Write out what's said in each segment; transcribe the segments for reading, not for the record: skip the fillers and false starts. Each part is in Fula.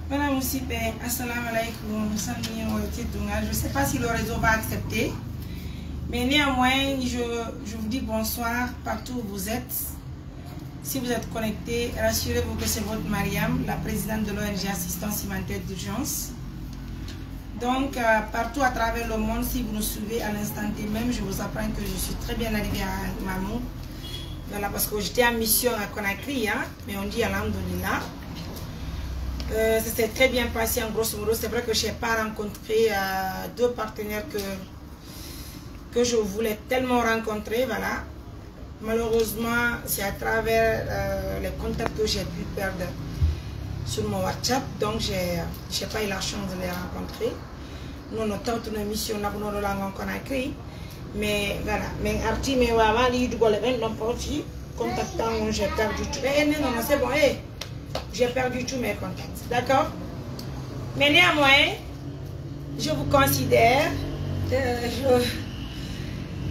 Madame Oussipé, assalamu alaikum. Je ne sais pas si le réseau va accepter, mais néanmoins, je vous dis bonsoir partout où vous êtes. Si vous êtes connectés, rassurez-vous que c'est votre Mariam, la présidente de l'ONG Assistance Humanitaire d'Urgence. Donc, partout à travers le monde, si vous nous suivez à l'instant T même, je vous apprends que je suis très bien arrivée à Mamou. Voilà, parce que j'étais en mission à Conakry, hein, mais on dit alhamdoulilah. Ça s'est très bien passé en grosso modo. C'est vrai que je n'ai pas rencontré deux partenaires que je voulais tellement rencontrer. Voilà. Malheureusement, c'est à travers les contacts que j'ai pu perdre sur mon WhatsApp. Donc, je n'ai pas eu la chance de les rencontrer. Nous, notre mission, nous avons langue en Conakry. Mais voilà. Mais Arti, mais avant, il y a un petit contactant, j'ai perdu tout. Non, c'est bon. J'ai perdu tous mes contacts. D'accord? Mais néanmoins, je vous considère.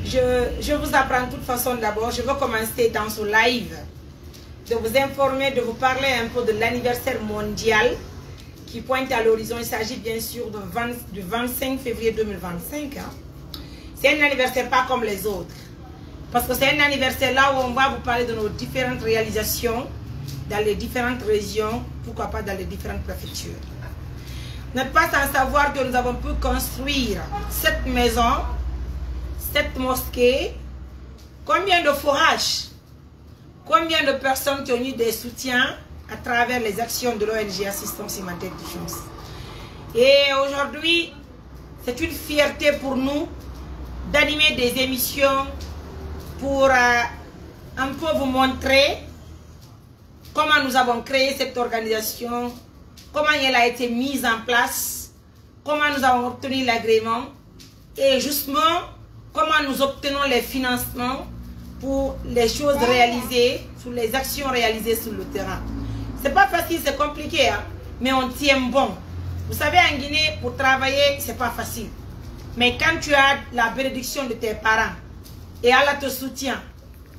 Je vous apprends de toute façon d'abord. Je veux commencer dans ce live de vous informer, de vous parler un peu de l'anniversaire mondial qui pointe à l'horizon. Il s'agit bien sûr du 25 février 2025. Hein. C'est un anniversaire pas comme les autres. Parce que c'est un anniversaire là où on va vous parler de nos différentes réalisations dans les différentes régions, pourquoi pas dans les différentes préfectures. Vous n'êtes pas sans savoir que nous avons pu construire cette maison, cette mosquée. Combien de forages, combien de personnes qui ont eu des soutiens à travers les actions de l'ONG Assistance Humanitaire d'Urgence. Et aujourd'hui, c'est une fierté pour nous d'animer des émissions pour un peu vous montrer comment nous avons créé cette organisation, comment elle a été mise en place, comment nous avons obtenu l'agrément et justement comment nous obtenons les financements pour les choses réalisées, sur les actions réalisées sur le terrain. C'est pas facile, c'est compliqué, hein? Mais on tient bon. Vous savez, en Guinée, pour travailler, c'est pas facile. Mais quand tu as la bénédiction de tes parents et Allah te soutient,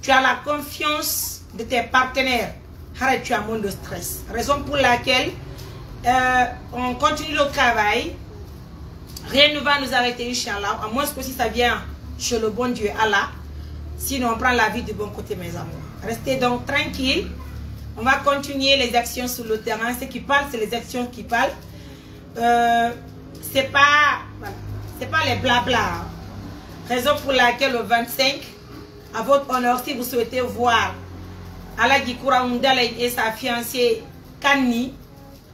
tu as la confiance de tes partenaires, tu as moins de stress. Raison pour laquelle on continue le travail. Rien ne va nous arrêter, Inch'Allah. À moins que si ça vient chez le bon Dieu, Allah. Sinon, on prend la vie du bon côté, mes amours. Restez donc tranquilles. On va continuer les actions sur le terrain. Ce qui parle, c'est les actions qui parlent. C'est pas, voilà, c'est pas les blabla. Raison pour laquelle le 25, à votre honneur, si vous souhaitez voir Allah Gikoura Oundala et sa fiancée Kani,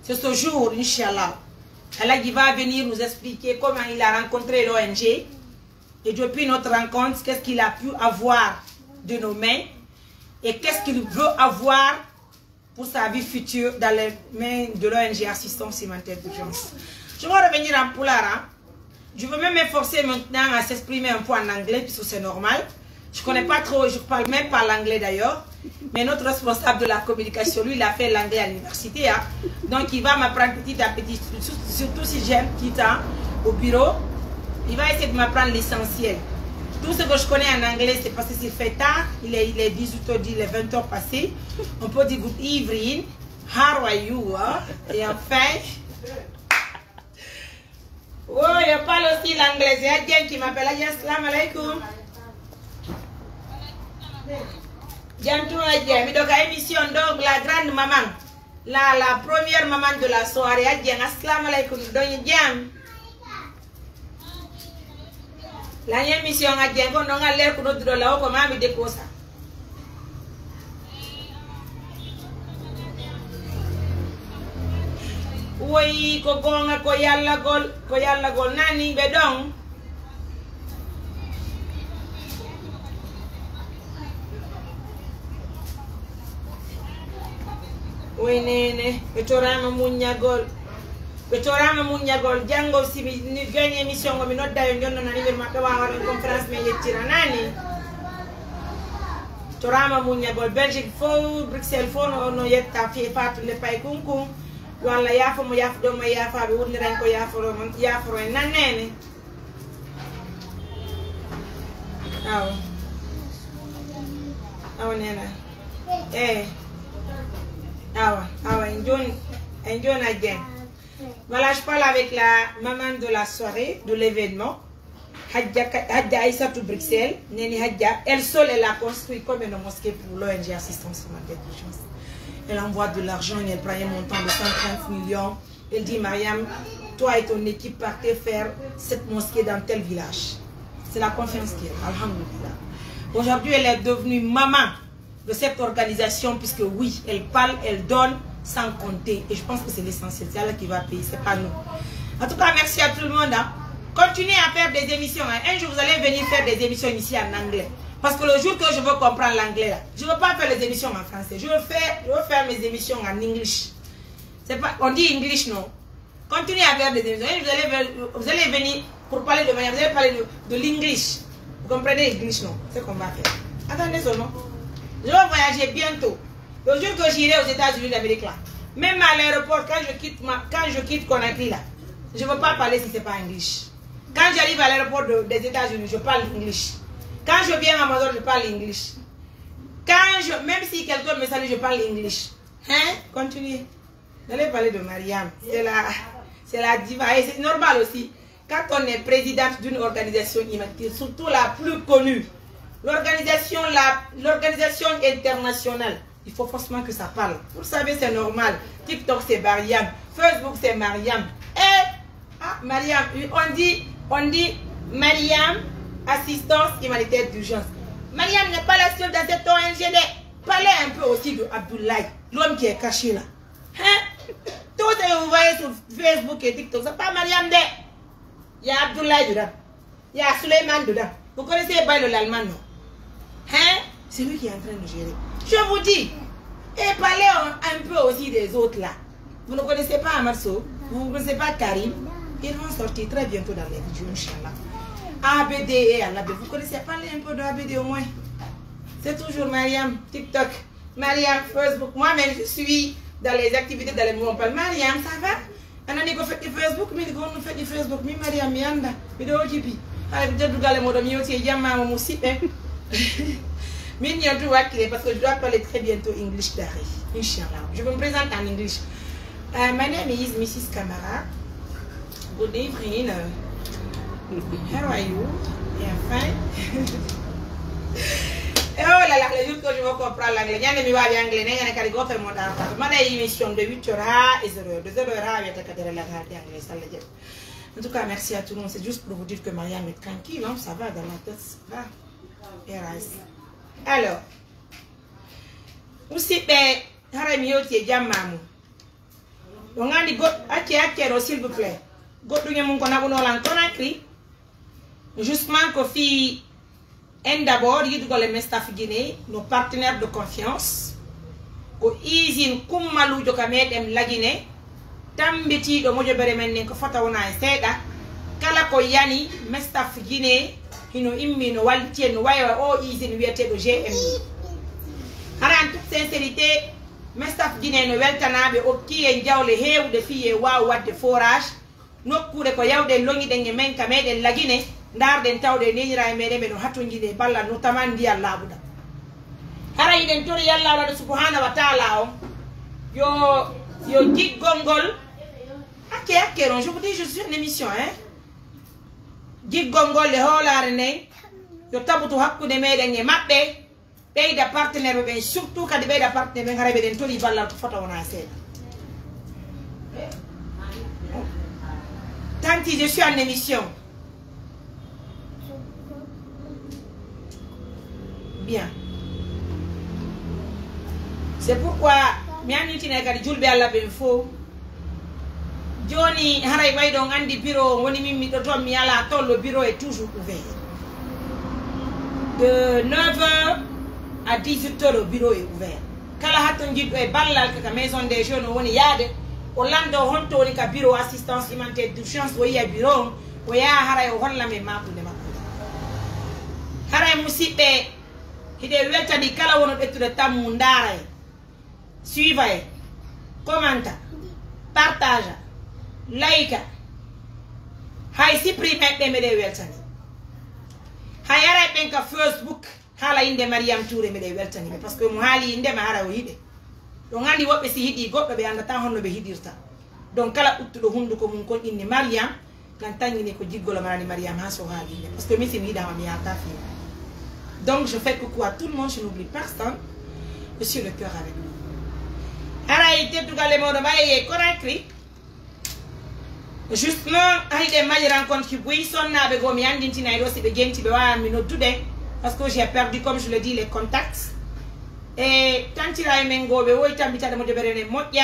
c'est ce jour, Inch'Allah. Allah qui va venir nous expliquer comment il a rencontré l'ONG et depuis notre rencontre, qu'est-ce qu'il a pu avoir de nos mains et qu'est-ce qu'il veut avoir pour sa vie future dans les mains de l'ONG Assistance Humanitaire d'Urgence. Je vais revenir en Poulara. Je veux même m'efforcer maintenant à s'exprimer un peu en anglais puisque c'est normal. Je ne connais pas trop, je ne parle même pas l'anglais d'ailleurs. Mais notre responsable de la communication, lui, il a fait l'anglais à l'université. Hein. Donc, il va m'apprendre petit à petit, surtout si j'ai un petit temps au bureau. Il va essayer de m'apprendre l'essentiel. Tout ce que je connais en anglais, c'est parce que c'est fait tard. Il est 18h, il est 20h passé. On peut dire good evening, how are you? Hein? Et enfin... Oh, je parle aussi l'anglais. C'est Adjen qui m'appelle. Assalamu alaikum. Jantou Adjen, mais donc à émission donc la grande maman, la première maman de la soirée, Adjen, assalamu alaikum, donc Adjen. La émission Adjen, quand on a l'air que nous devons là, comment me décosa. Oui, kogonga koyalla gol nani bedong. Oui, nene, betorama munyagol. Betorama munyagol, jango si ni gagné émission ko mi nodda yo jonno nani ber mabbe wa wara conférence me yettira nani. Betorama munyagol Belgique fo Bruxelles fo no yetta fi fatu le pay kunkum. Walla yafo mo yafo do mo yafa be wurni ran ko yafo en nanene. Aw nena. Awa, enjoy again. Voilà, je parle avec la maman de la soirée, de l'événement. Hadja Aïssatou Bruxelles, Neni Hadja. Elle seule, elle a construit comme une mosquée pour l'ONG Assistance Humanitaire d'Urgence. Elle envoie de l'argent, elle prend un montant de 130 millions. Elle dit, Mariam, toi et ton équipe partez faire cette mosquée dans tel village. C'est la confiance qu'elle a, alhamdoulilah. Aujourd'hui, elle est devenue maman de cette organisation, puisque oui, elle parle, elle donne sans compter. Et je pense que c'est l'essentiel, c'est elle qui va payer, c'est pas nous. En tout cas, merci à tout le monde. Hein. Continuez à faire des émissions. Hein. Un jour, vous allez venir faire des émissions ici en anglais. Parce que le jour que je veux comprendre l'anglais, je ne veux pas faire les émissions en français. Je veux faire mes émissions en English. Pas, on dit English, non? Continuez à faire des émissions. Vous allez venir pour parler de manière, vous allez parler de l'English. Vous comprenez English, non? C'est ce qu'on va faire. Attendez seulement. Je vais voyager bientôt. Le jour que j'irai aux États-Unis d'Amérique, là, même à l'aéroport, quand je quitte Conakry, là, je ne veux pas parler si ce n'est pas English. Quand j'arrive à l'aéroport des États-Unis, je parle English. Quand je viens à Amazon, je parle English. Même si quelqu'un me salue, je parle English. Hein? Continuez. Vous allez parler de Mariam. C'est la diva. Et c'est normal aussi. Quand on est présidente d'une organisation humanitaire, surtout la plus connue, l'organisation internationale, il faut forcément que ça parle. Vous savez, c'est normal. TikTok, c'est Mariam. Facebook, c'est Mariam. Et, Mariam, on dit Mariam, assistance humanitaire d'urgence. Mariam n'est pas la seule dans cette ONG. Parlez un peu aussi de Abdoulaye, l'homme qui est caché là. Hein? Tout ce que vous voyez sur Facebook et TikTok, c'est pas Mariam de. Il y a Abdoulaye dedans. Il y a Suleiman dedans. Vous connaissez pas l'allemand, non? Hein? C'est lui qui est en train de gérer. Je vous dis. Et parlez un peu aussi des autres là. Vous ne connaissez pas Amarso, vous ne connaissez pas Karim. Ils vont sortir très bientôt dans les vidéos, Inch'Allah. ABD et Allah. Vous connaissez, parlez un peu de ABD au moins. C'est toujours Mariam, TikTok, Mariam, Facebook. Moi-même, je suis dans les activités, dans les mouvements. Mariam, ça va? On a dit qu'on fait du Facebook, mais on fait du Facebook. Mais Mariam, Mianda, vidéo Jibi. Alors, je dois aller au milieu, c'est Yama, mon aussi. Mais il y a tout parce que je dois parler très bientôt English d'arrêt. Inch'Allah. Je me présente en English. My name is Mrs. Kamara. Good evening. How are you? Yeah, fine. Oh là là, le jour que je vais comprendre l'anglais, il y a des mots en anglais, il y a des mots en anglais. Il y a une émission de 8h et 0h. De 0h à 8h. En tout cas, merci à tout le monde. C'est juste pour vous dire que Mariam est tranquille. Hein? Ça va dans la tête. Ça va. Alors, aussi, on a dit, s'il vous plaît. Justement, que d'abord, il y a les staff guinéens, nos partenaires de confiance. Ko izin kummalu jokamed la Guinée. Tambiti do mojo bere men ko fota wona e seeda. Kala ko yani staff guinéen hino immi no walti no waywa o izin wiete do GM. Hara en toute sincérité, staff guinéen no weltanabe o kiye jawle hewde fiye waaw wadde forage. Nokkure ko yawde longi den men ka meden la Guinée. Darden tawde nenira e mede no hatonjide balla notamment ndi Allah buda hara iden tori yalla wala subhanahu wa ta'ala yo giggongol akke je vous dis je suis une émission hein giggongol le holare ne yo tabutu hakkude meden e mabbe beyda partenaire be surtout kadi beyda partenaire be ngarabe den tori balla ko foto wona seeda tanti je suis en émission. Bien. C'est pourquoi miami tine kadi julbe Allah be fo joni haray way do andi bureau woni mimmi do to mi ala to le bureau est toujours ouvert de 9h à 18h le bureau est ouvert kala haton jiddo e ballal ka maison des jeunes woni yaade o lando honto woni ka bureau assistance humanitaire d'urgence wo ya bureau wo ya haray o holla me makude makko haray musibbe hide weltani kala wono bettude tammu ndaara suiva commenta partage like hay supprime be mede weltani hay ara ben ka Facebook hala inde Mariam Touré mede weltani parce que mo haali inde ma ara o hide do ngandi wobbe si hidi goddo be anda tan honno be hidirta Donc, kala uttuɗo hunduko mum kon inni Mariam, nan tangini ko jiggolo marani Mariam ha so haali. Parce que mi simi yiɗama mi yata fi. Donc, je fais coucou à tout le monde, je n'oublie personne. Je suis le cœur avec vous. Ara ite tugale modo baye Conakry. Justement, il y a des rencontres qui sont avec Gomi Andinti Nairo, c'est des gens qui today parce que j'ai perdu, comme je le dis, les contacts. Et tant qu'il y a un mengo, il y a un petit peu de motia,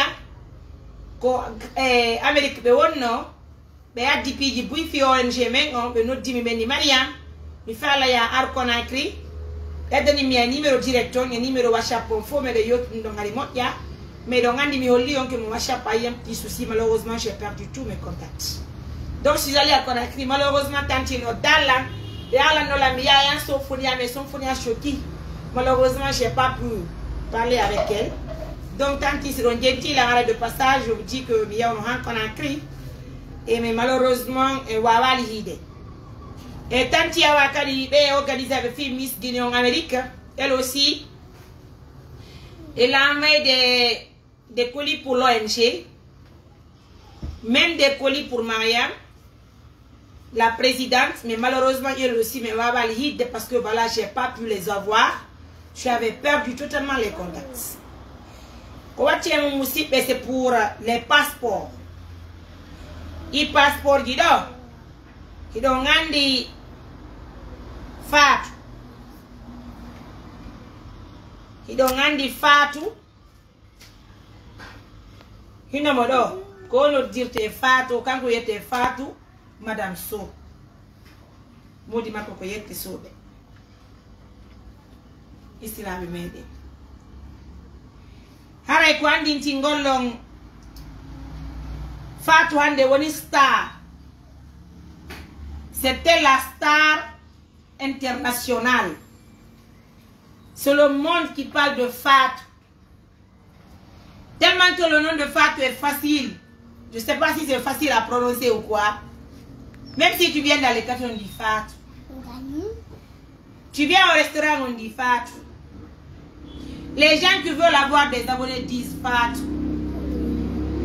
ko Amérique be wonno, be ADP ji bui fi ONG mengo, be noddi mi beni Mariam, mi fala ya ar Conakry, edani mi numéro directeur, mi numéro WhatsApp pour fo me de yot ndongari motia. Mais donc, on dit que mon WhatsApp a eu un petit souci. Malheureusement, j'ai perdu tous mes contacts. Donc, si j'allais à Conakry, malheureusement, tant qu'il y a malheureusement, je n'ai pas pu parler avec elle. Donc, tant qu'ils seront gentils, l'arrêt de passage, je vous dis que il y a un Conakry. Et mais malheureusement, il y a et tant qu'il y a organisé avec fille Miss Guinée en Amérique, elle aussi, elle a envoyé des colis pour l'ONG, même des colis pour Mariam, la présidente, mais malheureusement, elle aussi me va valider parce que voilà, je n'ai pas pu les avoir. J'avais perdu totalement les contacts. C'est pour les passeports. Les passeports, ils ont dit Fatou. Ils ont dit Fatou. Ils ont dit qu'on dire te Fatou, quand vous êtes Fatou, Madame So. Moi, je dis que vous êtes ici là, je m'aide. Haray ko andi tingolong Fatou hande woni star. C'était la star internationale. C'est le monde qui parle de Fatou. Tellement que le nom de Fatou est facile. Je ne sais pas si c'est facile à prononcer ou quoi. Même si tu viens dans les quartiers, on dit Fatou. Tu viens au restaurant, on dit Fatou. Les gens qui veulent avoir des abonnés disent Fatou.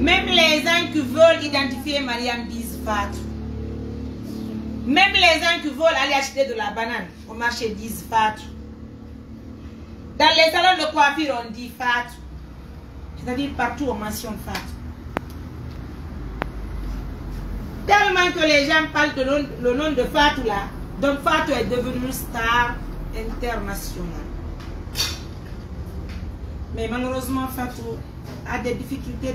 Même les gens qui veulent identifier Mariam disent Fatou. Même les gens qui veulent aller acheter de la banane au marché disent Fatou. Dans les salons de coiffure, on dit Fatou. C'est-à-dire partout on mentionne Fatou. Tellement que les gens parlent de le nom de Fatou là. Donc Fatou est devenue star internationale. Mais malheureusement, Fatou a des difficultés.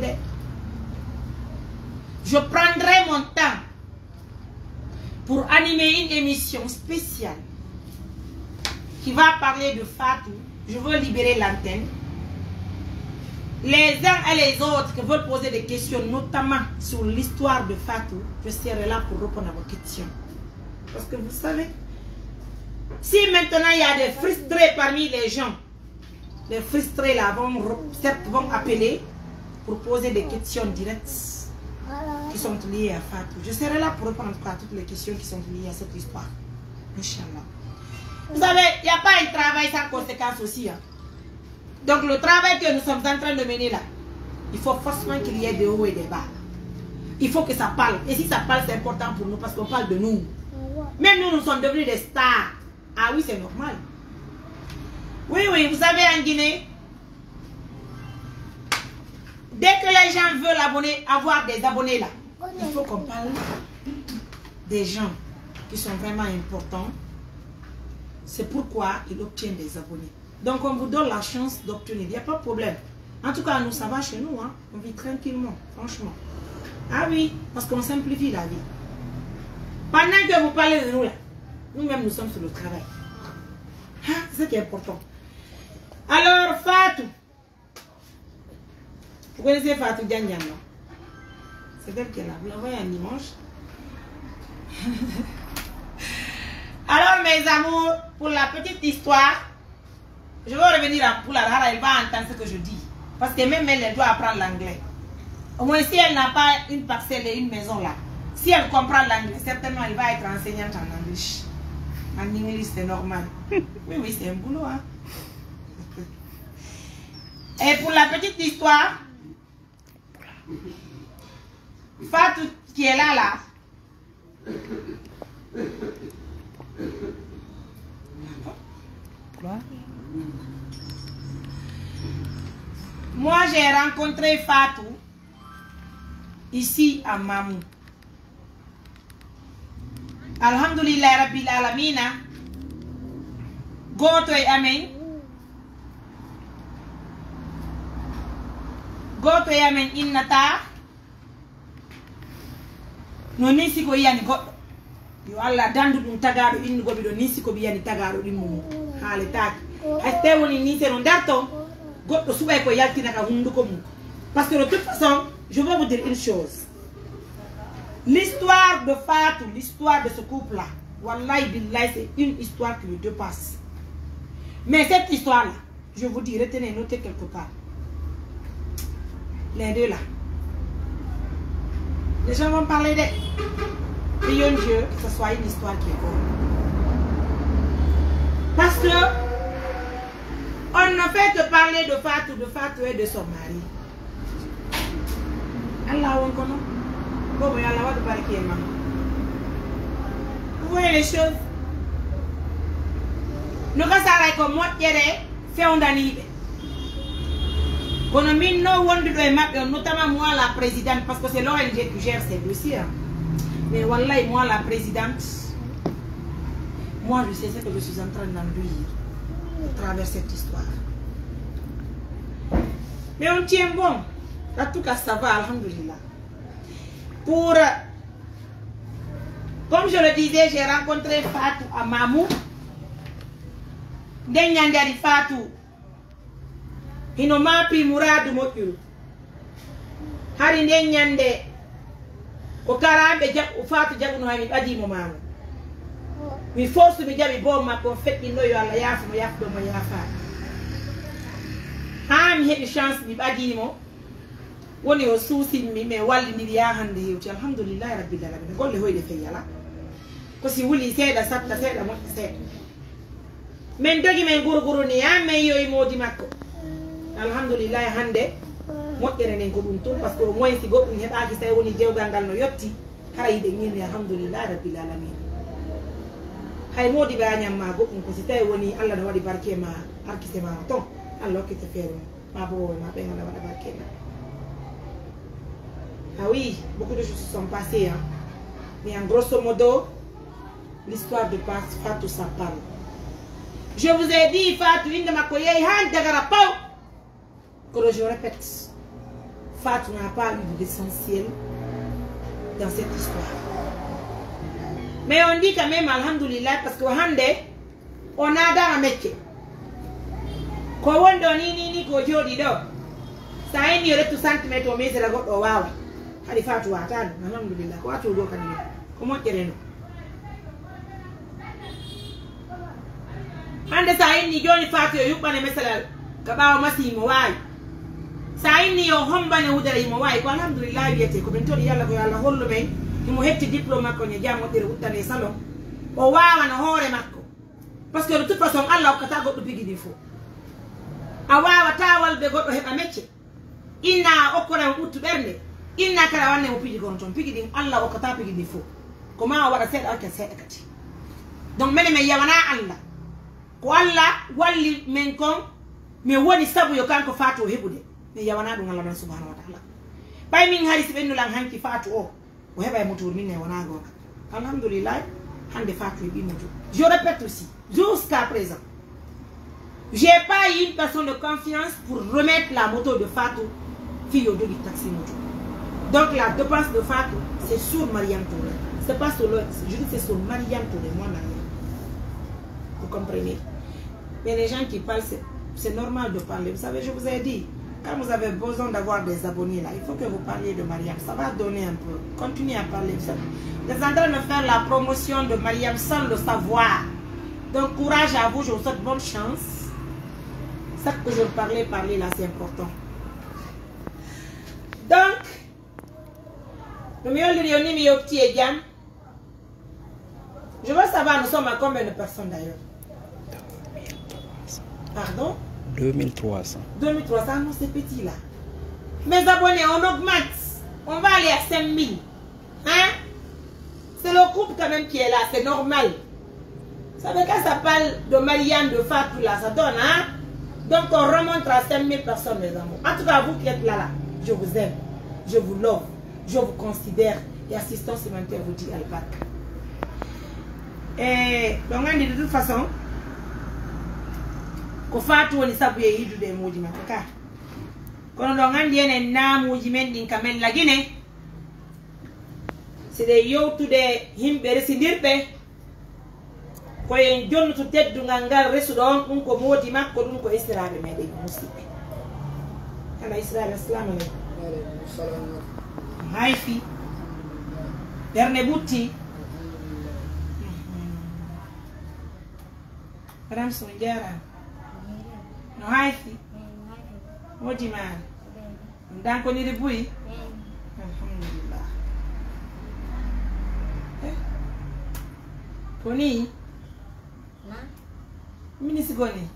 Je prendrai mon temps pour animer une émission spéciale qui va parler de Fatou. Je veux libérer l'antenne. Les uns et les autres qui veulent poser des questions, notamment sur l'histoire de Fatou, je serai là pour répondre à vos questions. Parce que vous savez, si maintenant il y a des frustrés parmi les gens, les frustrés là vont appeler pour poser des questions directes qui sont liées à Fatou. Je serai là pour répondre à toutes les questions qui sont liées à cette histoire. Inch'Allah. Vous savez, il n'y a pas un travail sans conséquence aussi. Hein. Donc le travail que nous sommes en train de mener là, il faut forcément qu'il y ait des hauts et des bas. Il faut que ça parle. Et si ça parle, c'est important pour nous parce qu'on parle de nous. Même nous, nous sommes devenus des stars. Ah oui, c'est normal. Oui, oui, vous savez, en Guinée, dès que les gens veulent avoir des abonnés là, il faut qu'on parle des gens qui sont vraiment importants. C'est pourquoi ils obtiennent des abonnés. Donc, on vous donne la chance d'obtenir. Il n'y a pas de problème. En tout cas, nous, ça va chez nous. Hein. On vit tranquillement, franchement. Ah oui, parce qu'on simplifie la vie. Pendant que vous parlez de nous là, nous-mêmes, nous sommes sur le travail. Ah, c'est ce qui est important. Alors, Fatou. Vous connaissez Fatou Diagne, non? C'est elle qui est là. Vous la voyez un dimanche. Alors, mes amours, pour la petite histoire, je vais revenir à Poulara, elle va entendre ce que je dis. Parce que même elle doit apprendre l'anglais. Au moins, si elle n'a pas une parcelle et une maison là, si elle comprend l'anglais, certainement elle va être enseignante en anglais. En anglais, c'est normal. Oui, oui, c'est un boulot. Hein? Et pour la petite histoire, Fatou qui est là. Moi, j'ai rencontré Fatou ici à Mamou. Alhamdulillah Rabbil Alamina. Goto e amen. Goto e amen innata. No nisi ko yani goddo. Yo Allah dandu dum tagado inni gobi do nisi ko biyani tagado dimmu. Haale taaki. Hay woni nisi no darto. Goddo subay ko yaltina ka hunduko mum. Parce que de toute façon, je vais vous dire une chose. L'histoire de Fatou, l'histoire de ce couple-là, wallahi billahi, c'est une histoire qui me dépasse. Mais cette histoire-là, je vous dis, retenez, notez quelque part. Les deux là. Les gens vont parler d'eux. Prions Dieu que ce soit une histoire qui est bonne. Parce que on ne fait que parler de Fatou et de son mari. Allah on connaît. Bon, mais Allah va te parler qui est maman. Vous voyez les choses? Nous avons comme moi qui est fait un d'année. Qu'on a mis nos wondres de map, notamment moi la présidente, parce que c'est l'ONG qui gère ces dossiers. Mais wallah, moi la présidente, moi je sais ce que je suis en train d'enduire à travers cette histoire. Mais on tient bon. En tout cas, ça va, alhamdulillah. Pour, comme je le disais, j'ai rencontré Fatou à Mamou. Ndenyandari Fatou. Hinoma pi muradu mokiru. Hari ndenyande. Okarambe Fatou jaguno hami badi mo mamu. Mi force mi jabi bom ma ko fet ino yo Allah yafu mo yafu do mo yafa. Ha mi hebi chance mi badi mo. Woni o suusi mi me walli mi ya hande yewti alhamdulillah rabbil alamin golle hoyde fe yala ko si wuli seeda satta seeda mo seeda men dogi men gurguru ni ya men yoy modi makko alhamdulillah hande moddere nen ko dum ton parce que moy si goddum hebaaki say woni dewgal gal no yotti hara yide ngini alhamdulillah rabbil alamin hay modi ba nyamma goddum ko si tay woni Allah no wadi barke ma arkise ma ton Allah ko te fere ma bo ma be ngala wada barke ma. Ah oui, beaucoup de choses se sont passées. Hein. Mais en grosso modo, l'histoire de Fatou, ça parle. Je vous ai dit, Fatou, que je répète, Fatou n'a pas eu d'essentiel dans cette histoire. Mais on dit quand même, alhamdulillah, parce que on a dans un métier. Ko wondo ni ko jodi do. Sa en yore tout centimètre au mes la go wawa. Hadi Fatou atano alhamdulillah ko atu do kan ni ko mo tereno hande sa inni joni Fatou yo yubane mesalal ka bawo masi mo way sa inni yo hombane wudere mo way ko alhamdulillah biete ko ben todi yalla ko yalla hollo be mo hetti diplôme ko ni jamo dere wutane salon o wawa no hore makko parce que de toute façon Allah ko ta goddo bigi di fo a wawa tawal be goddo heba mecce inna okora uttu bernde inna kala wanne mo piji gon ton piji din Allah o kata piji di fo ko ma wada seeda ka seeda kati donc mene me yawana Allah ko Allah walli men kon me woni sabu yo kanko Fatou hebude me yawana dum Allah subhanahu wa ta'ala bay min hari sibennu lan hanki Fatou o heba motor min ne wana go alhamdulillah hande Fatou bi moto je répète aussi jusqu'à présent j'ai pas eu une personne de confiance pour remettre la moto de Fatou fille au du taxi moto. Donc la dépense de Fatou, c'est sur Mariam Touré. C'est pas sur l'autre. Je dis c'est sur Mariam Touré, moi Mariam. Vous comprenez? Mais les gens qui parlent, c'est normal de parler. Vous savez, je vous ai dit, quand vous avez besoin d'avoir des abonnés là, il faut que vous parliez de Mariam. Ça va donner un peu. Continuez à parler. Vous êtes en train de faire la promotion de Mariam sans le savoir. Donc courage à vous, je vous souhaite bonne chance. Ça que je parlais là, c'est important. Donc, je veux savoir, nous sommes à combien de personnes d'ailleurs? 2300. Pardon? 2300. 2300, non, c'est petit là. Mes abonnés, on augmente. On va aller à 5 000. Hein? C'est le couple quand même qui est là, c'est normal. Ça veut dire que ça parle de Marianne, de Fatou là, ça donne, hein? Donc on remonte à 5 000 personnes, mes amours. En tout cas, vous qui êtes là, je vous aime, je vous love, je vous considère. Et assistance humanitaire vous dit Albac. Et donc, on dit de toute façon, que Fatou on est saboué, il doit être maudit, mais quand on a dit na maudit, mais kamel la Guinée, c'est des yo to des him beresindirpe. Ko en jonno to teddu ngal resu don dum ko modi makko dum ko israbe mede musibe ala israbe assalamu alaykum haifi berne butti ram so jara no haifi modi man ndan ko ni de buyi alhamdulillah Poni Ministre Goni.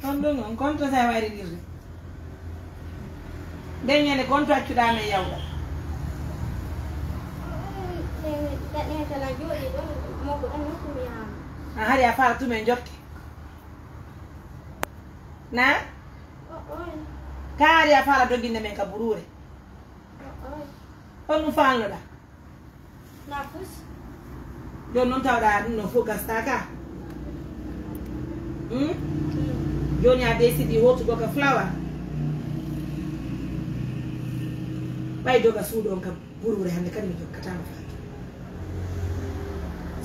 Kondo non kontra sa wari dirre. Denya ne kontra cuda me yawda. Hari afara tu men jokke. Na? Kari afara doginde men ka burure. Onu fallo da. Na fus. Don non tawda no focus taka. Joni a décidé hoto goka flower. Bay doga sudo ka burure hande kadi mi jokkata ma fa.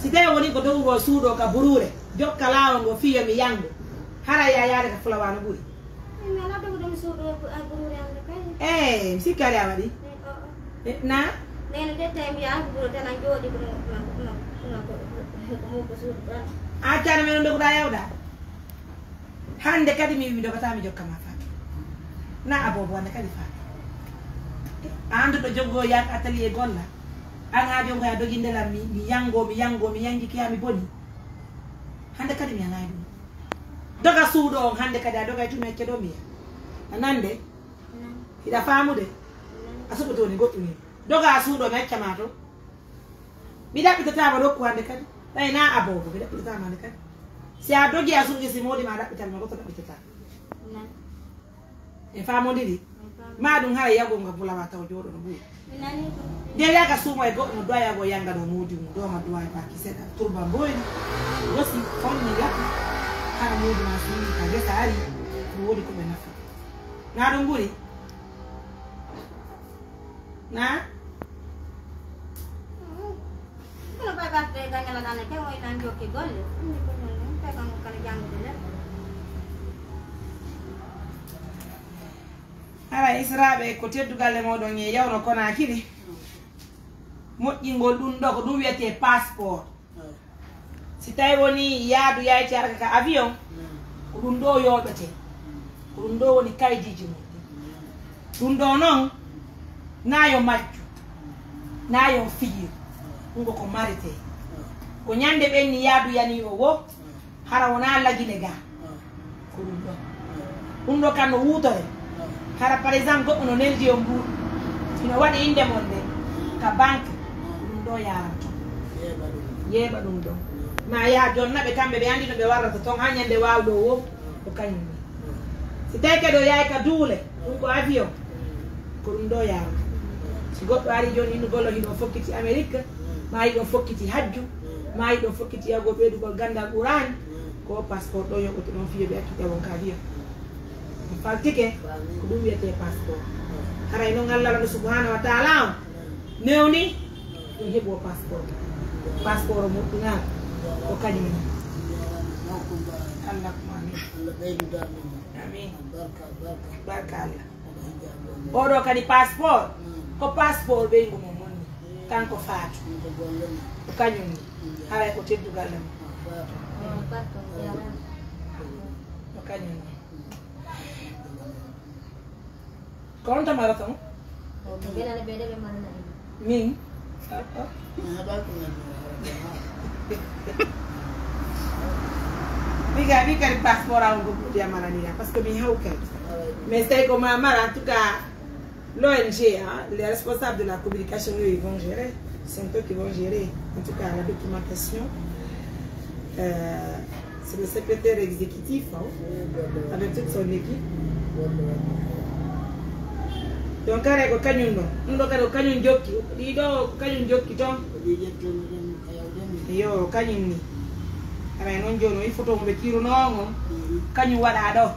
Si tawi woni ko dogo sudo ka burure, jokka lawo ngo fiya mi yango. Hara ya yaade ka flower no buri. Mi ala dogo dum sudo burure hande kadi. Mi sikkari a waɗi. Na? Nene de time ya burure tan a jodi ko a cara men dogoɗa yawɗa hande kadi mi dogata mi jokka ma Fatou na abobo wonde kadi Fatou anduɗo joggo yak atelier golla an ha jongo ya dogi ndelam mi yangi kiyami boni hande kadi mi yanay ɗum doga suuɗo on hande kadi a doga tumi acce ɗo miya a nande hiɗa famude a suɓotoni goɗɗumi doga suuɗo mi accama to mi ɗaɓɓitatama ɗokku hande kadi ɗay na abobo mi ɗaɓɓitatama hande kadi si a dogi a suuƴi si modi ma ɗaɓɓitanma goto ɗaɓɓitata e famodiri ma ɗum hara yago nga bulawa taw jooɗo no ɓuuri de yaga suumo e goɗɗo no dowa yago yanga ɗo modi mum ɗoma dowa e baki seeɗa turba mboyni wosi fonni laɓi hara modi ma sini ka gesa ari ɗum woodi koɓe nafa na ɗum ɓuuri na Kalau bagas de ganyalan anak ke moy tan jokke golle pe kan kala jangude le hara israɓe ko teddugalle moɗon e yawno Konakiri moƴƴingol ɗum ɗo ko ɗum wiyete passeport si tawi woni yaadu yayti arka ka avion ko ɗum ɗo yoɓete ko ɗum ɗo woni kaydiji mum ɗum ɗo noon na yo majju na yo fijir ɗum ko marite ko ñande ɓenni yaadu yani o wo hara wona lagine ga ko ɗum ɗo kam no wutore hara par exemple goɗɗo no neldi o mbuɗ ino waɗi inde mon nde ka banque ɗum ɗo yaranto yeeɓa ɗum ɗo ma yaha jonnaɓe kamɓe ɓe andi no ɓe warrata toon ha ñande wawɗo wo ko kañum ni si tawi kadi o yahay ka duule ɗum ko avion ko ɗum ɗo yarata si goɗɗo ari joni ino gollo hiɗo fokkiti Amérique ma yiɗo fokkiti hajju ma yiɗo fokkiti yago ɓeydugol gandal ɓurani ko passeport ɗo yoɓoto ɗon fiyo ɓe accite won ka avion faltike ko ɗum wiyete passeport haray noon Allah no subhanahu wa taala o newni ɗum heɓo passeport o moƴƴugal ko kañum ni Allah ko amin amin barka Allah oɗo kadi passeport ko passeport ɓeygu mum wonni kanko Fatou ko kañum ni haray ko teddugalle mum ko kañum ni kon tamara ton min Biga le passeport à un groupe de Amanania parce que mi hauken. Mais c'est comme Amara, en tout cas, l'ONG, hein, les responsables de la communication, eux, ils vont gérer. C'est eux qui vont gérer, en tout cas, la documentation. C'est le secrétaire exécutif, hein, avec toute son équipe. Donc, quand on a un jockey, il y a un jockey, yo kanyum ni ara non jono il photo mo be tiro no kanyu wada do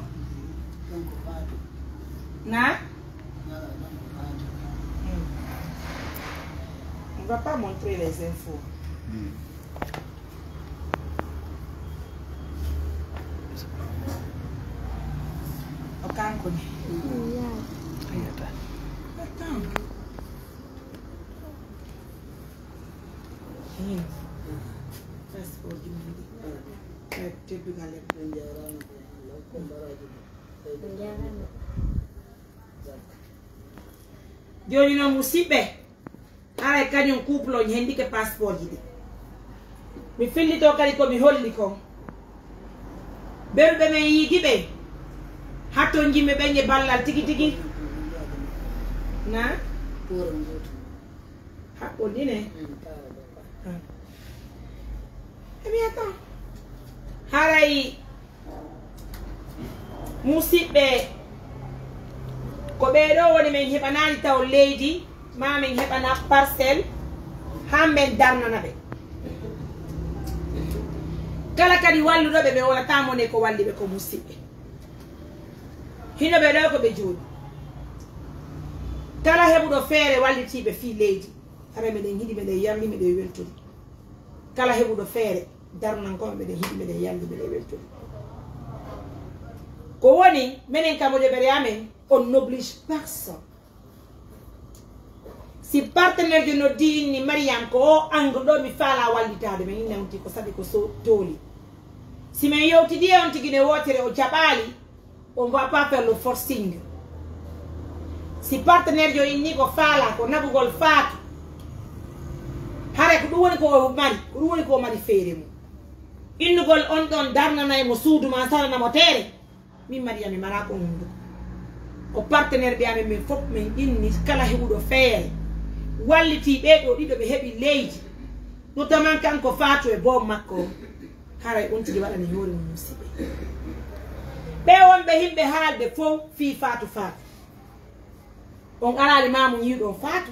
na on va pas montrer les infos. Okan ko ni ayata Joni no musibe ara kanyon couple on hendi ke passeport yidi mi filli to kali ko mi holli ko berbe me yidi be hatto njime be nge ballal tigi tigi na hakko dine attends. Harai musibe ko be do woni men hebanani taw lady ma men hebana parcelle hamben darnana be kala kadi wallu do be wala tamone ko walli be ko musibe hino be do ko be jodi kala hebudo fere walliti be fi lady ara me den hidi me de yammi me de weltudi kala hebudo fere darnan ko be de hidi me de yalli me de weltudi ko woni menen kamo de bere amen on n'oblige personne. Si partenaire de nos dit ni Mariam ko angdo mi fala wallitade men inanti ko sabi ko so toli. Si men yoti di on tigine wotere o jabali, on va pas faire le forcing. Si partenaire yo inni ko fala ko nabugol fatu. Hare ko woni ko mari fere mu. Innugol on don darnana e mo suudu ma sala na motere. Mi Mariam mi mara ko mundu. Ko partenaire be amen fop men inni kala hebudo feere walliti be do dido be hebi leydi notamment kanko faatu e bom makko haray on tigi wadani hore mun musibe be won be himbe haalde fo fi faatu on arali mamu yido faatu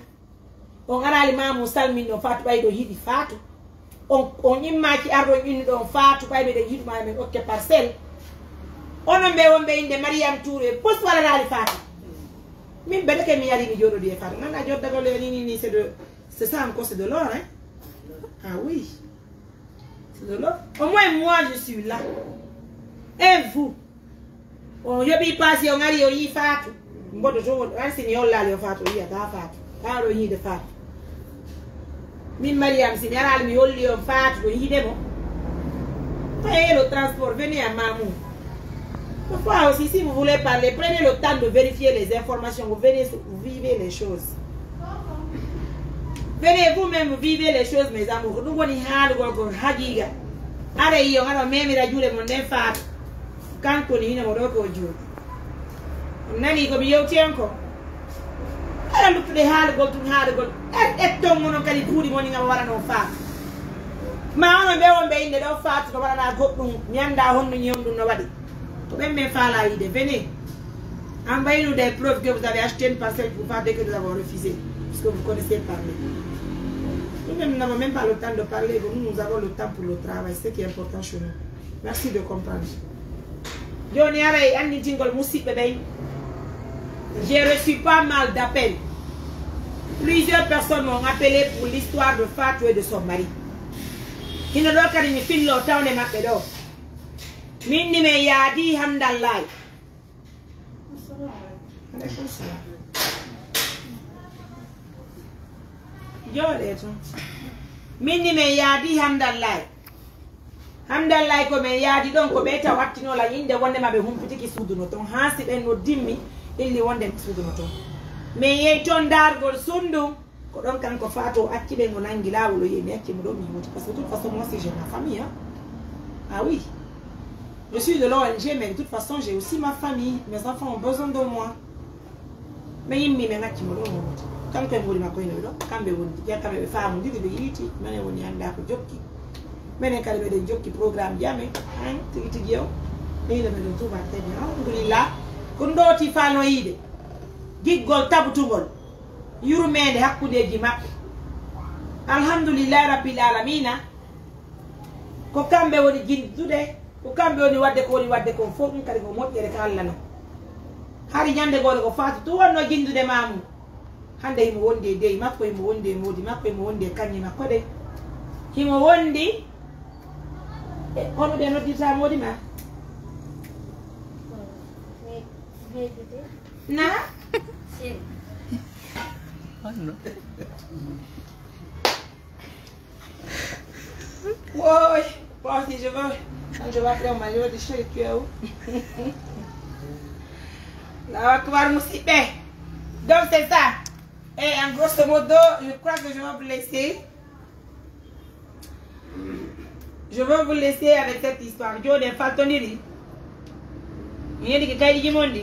on arali mamu salmin do faatu baydo hidi faatu on immaaki ardo inni do faatu baybe de yidu ma men okke parcelle onon be won be inde Mariam Touré post wala rali faatu min bele ke mi yari mi jodo di faatu nana jodda ko le ni c'est ça encore c'est de l'or hein. Ah oui c'est de l'or. Au moins moi je suis là et vous on yobi passe on ari o yi faatu mbodo jogo ransi ni olla le faatu yi ta faatu aro yi de faatu min Mariam si yaral mi yolli o faatu do yi demo payez le transport venez à Mamou. Parfois aussi, si vous voulez parler, prenez le temps de vérifier les informations. Vous venez, vous vivez les choses. Venez vous-même, vous vivez les choses, mes amours. Nous, on y a le hagiga. Allez, on a même la joue de mon enfant. Quand on y a mon jour. On a dit que je tiens encore. Alors, nous faisons hard gold, hard gold. Et ton mon oncle, il coule, mon ingénieur, on va faire. Mais on a bien de l'offre, on va la go, Mianda, on n'y a pas de. Même mes femmes idée, venez. Envoyez-nous des preuves que vous avez acheté une parcelle pour faire dès que nous avons refusé. Parce que vous connaissez parler. Nous-mêmes n'avons même pas le temps de parler. Nous avons le temps pour le travail. C'est ce qui est important chez nous. Merci de comprendre. J'ai reçu pas mal d'appels. Plusieurs personnes m'ont appelé pour l'histoire de Fatou et de son mari. Il ne doit pas me filer le temps de m'appeler. Minni me yadi hamdallah. Yo leto. Minni me yadi hamdallah. Hamdallah ko me yadi don ko beta wattino la yinde wonde mabe humpitiki suduno ton hasi ben no dimmi illi wonde suduno ton. Me yey ton dargol sundu ko don kanko fato accibe ngo nangi lawolo yemi acci mo do mi huti parce que de toute façon moi c'est j'ai ma famille hein. Ah oui. Je suis de l'ONG, mais de toute façon, j'ai aussi ma famille. Mes enfants ont besoin de moi. Mais il m'y met un petit mot. Quand je vous dis ma coin, quand je vous dis que mes femmes disent que je suis ici, je vous dis que je suis mais je suis un programme. Je suis alhamdulillah. Kundo ti fano yide. Giggol tabutugol. Yurumede hakkudeji mabbe. Alhamdulillah rabbil alamin. Ko kambe woni jindude, ko kambe woni wadde ko fof kadi ko moƴƴere ka Allah no. Hari nyande gole ko faatu to wonno jindude mamu. Hande himo wondi dey makko himo wondi modi makko himo wondi kanyi makko de. Himo wondi e kono de noddita modi ma. Na? Sim. Oh non. Oui, bon, si je vais faire ma joie de chez le Là, tu vas me donc c'est ça. Et en grosso modo, je crois que je vais vous laisser. Je vais vous laisser avec cette histoire. Joe de Fatoniri. Il y a des cas de monde.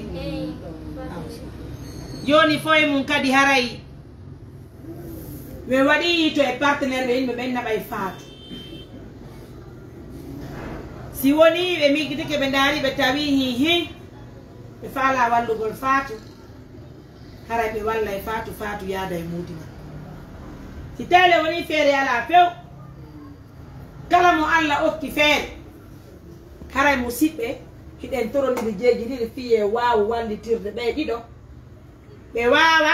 Joni foy mun kadi haray me wadi to e partenaire be yimbe ben nabay faatu si woni be migide ke be ndari be tawi hi be fala wallugol faatu haray be walla e faatu yaada e mudina si tele woni feere ala few kala mo alla okki feere haray musibbe hiden toroni be jeeji didi fiye waawu wallitirde be dido be wawa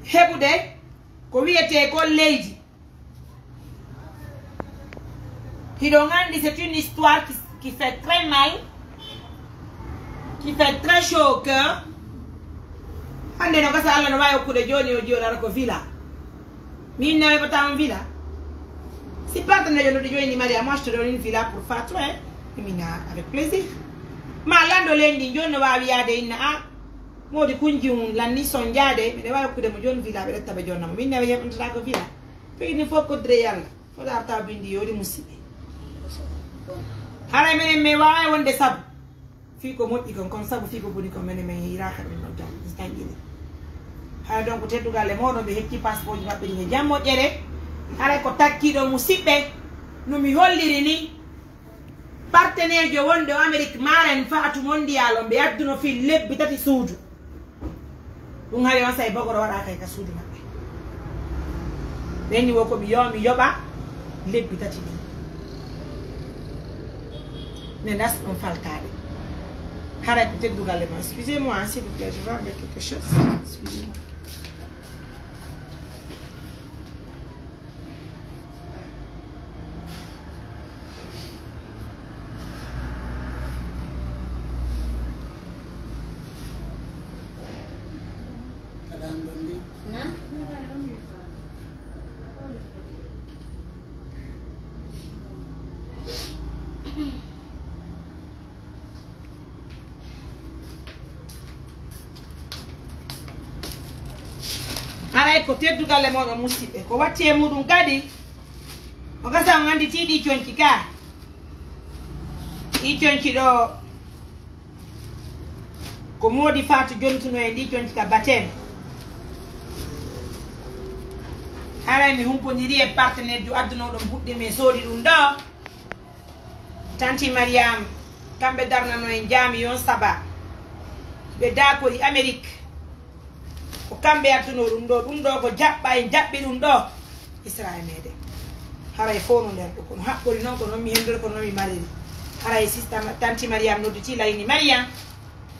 hebude ko wiete ko leydi hido ngandi c'est une histoire qui fait très mal, qui fait très chaud au cœur. Hande no kasa Allah no wayo kude joni o jona ko villa min ne pas en villa si partenaire no de joni Maria moi je te donne une villa pour Fatou hein mina avec plaisir. Ma lando lendi jonno wawi yaade inna a modi kunjum lanni son jaade be wawi kude mo jon villa be retta be jonna min ne yebanta ko villa fini fo ko dre yalla fo darta bindi yodi musibe hara menen me wawi wonde sabu fi ko moddi kon sabu fi ko boni ko menen men hiraka min no jam istangini ha donc teddugal e modo be hekki passeport ji mabbe ni jammo jere hara ko takkido musibe no mi holliri ni partenaire jo wonde Amerique maren faatu mondial on be adduno fi lebbi tati suudu dum hari on say bogoro wada kay ka suudu mabbe benni woko mi yoba lebbi tati ne nas on faltade hara ko teddugal e ma excusez-moi s'il vous plaît je vais mettre quelque chose excusez-moi. Ko teddugal le modo musibe ko watti e mudum kadi o gasa ngandi tiidi cionki ka i cionki do ko modi faatu jontuno e di cionki ka batem hara mi humpodiri e partenaire du adduno do budde me sodi dum do tanti Mariam kambe darnano en jami yon saba be da ko di Amerique ko kambe attuno dum do ko jabba en jabbi dum do Israel mede haray fono nder do ko habbori non ko non mi hendur ko non mi mariri haray système tanti Mariam nodditi layni Mariam